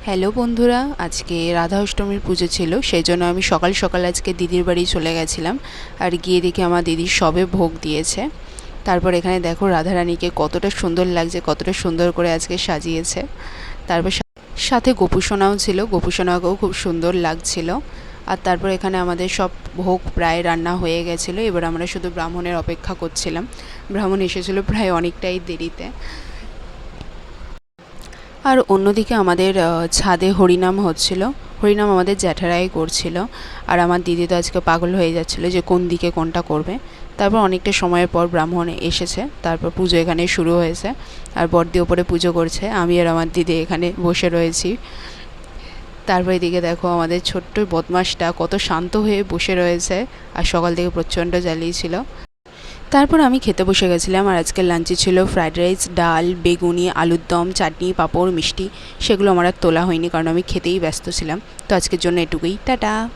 Hello বন্ধুরা, আজকে রাধা অষ্টমীর পুজো ছিল, সেই জন্য আমি সকাল সকাল আজকে দিদির বাড়ি চলে গেছিলাম। আর গিয়ে দেখি আমার দিদি সবে ভোগ দিয়েছে। তারপর এখানে দেখো রাধারানীকে কতটা সুন্দর লাগছে, কতটা সুন্দর করে আজকে সাজিয়েছে। তারপর সাথে গোপুসোনাও ছিল, গোপুসোনাকেও খুব সুন্দর লাগছিল। আর তারপর এখানে আমাদের সব ভোগ প্রায় রান্না হয়ে গেছিলো। এবার আমরা শুধু ব্রাহ্মণের অপেক্ষা করছিলাম। ব্রাহ্মণ এসেছিলো প্রায় অনেকটাই দেরিতে। আর অন্যদিকে আমাদের ছাদে হরিনাম হচ্ছিল। হরিনাম আমাদের জ্যাঠারাই করছিল। আর আমার দিদি তো আজকে পাগল হয়ে যাচ্ছিল যে কোন দিকে কোনটা করবে। তারপর অনেকটা সময়ের পর ব্রাহ্মণ এসেছে, তারপর পুজো এখানে শুরু হয়েছে। আর বড়দি ওপরে পুজো করছে, আমি আর আমার দিদি এখানে বসে রয়েছি। তারপর এদিকে দেখো আমাদের ছোট্ট বদমাসটা কত শান্ত হয়ে বসে রয়েছে, আর সকাল থেকে প্রচণ্ড জ্বালিয়েছিল। তারপর আমি খেতে বসে গেছিলাম। আর আজকের লাঞ্চে ছিল ফ্রাইড রাইস, ডাল, বেগুনি, আলুর দম, চাটনি, পাঁপড়, মিষ্টি। সেগুলো আমার আর তোলা হয়নি, কারণ আমি খেতেই ব্যস্ত ছিলাম। তো আজকের জন্য এটুকুই, টাটা।